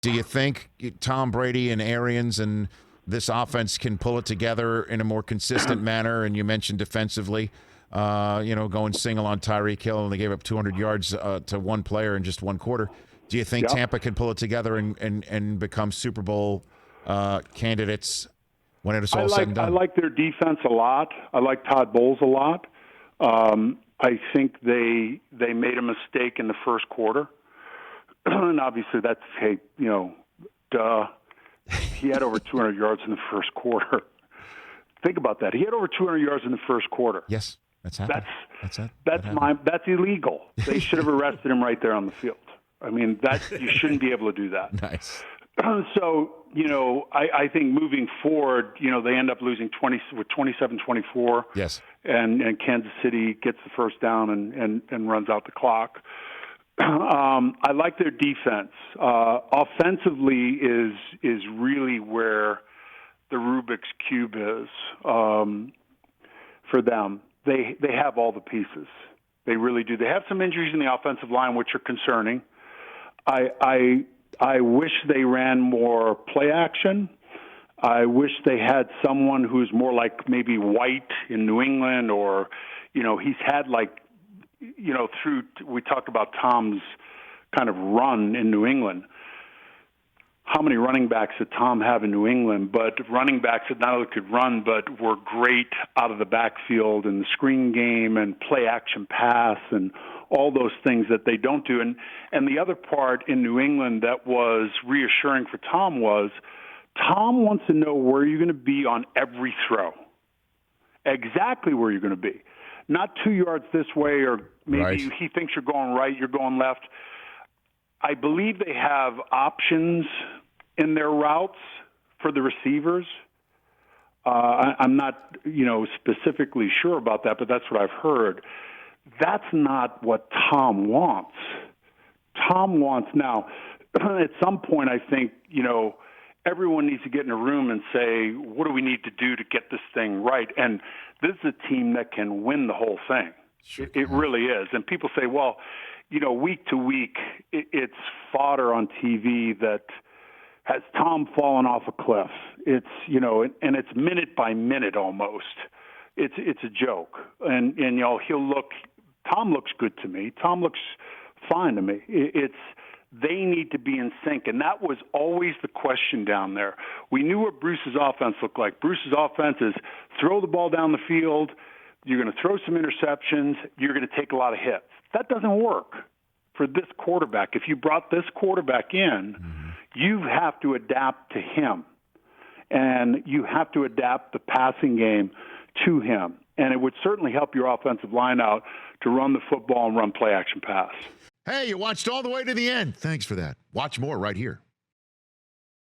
Do you think Tom Brady and Arians and this offense can pull it together in a more consistent manner? And you mentioned defensively, going single on Tyreek Hill, and they gave up 200 yards to one player in just one quarter. Do you think Tampa can pull it together and become Super Bowl candidates when it is all said and done? I like their defense a lot. I like Todd Bowles a lot. I think they made a mistake in the first quarter. And obviously that's, duh. He had over 200 yards in the first quarter. Think about that. He had over 200 yards in the first quarter. Yes, that's happened. That's illegal. They should have arrested him right there on the field. I mean, you shouldn't be able to do that. Nice. So, I think moving forward, they end up losing 27-24. Yes. And Kansas City gets the first down and runs out the clock. I like their defense. Offensively is really where the Rubik's Cube is for them. They have all the pieces. They really do. They have some injuries in the offensive line, which are concerning. I wish they ran more play action. I wish they had someone who's more like maybe White in New England, or, he's had we talked about Tom's kind of run in New England. How many running backs did Tom have in New England? But running backs that not only could run, but were great out of the backfield and the screen game and play action pass and all those things that they don't do. And the other part in New England that was reassuring for Tom was Tom wants to know where you're going to be on every throw. Exactly where you're going to be. Not 2 yards this way, or maybe he thinks you're going right, you're going left. I believe they have options in their routes for the receivers. I'm not, specifically sure about that, but that's what I've heard. That's not what Tom wants. Tom wants now. At some point, I think everyone needs to get in a room and say, what do we need to do to get this thing right? And this is a team that can win the whole thing. Sure. It really is. And people say, well, week to week, it's fodder on TV that has Tom fallen off a cliff. It's, and it's minute by minute almost. It's a joke. And Tom looks good to me. Tom looks fine to me. They need to be in sync, and that was always the question down there. We knew what Bruce's offense looked like. Bruce's offense is throw the ball down the field, you're going to throw some interceptions, you're going to take a lot of hits. That doesn't work for this quarterback. If you brought this quarterback in, you have to adapt to him, and you have to adapt the passing game to him. And it would certainly help your offensive line out to run the football and run play-action pass. Hey, you watched all the way to the end. Thanks for that. Watch more right here.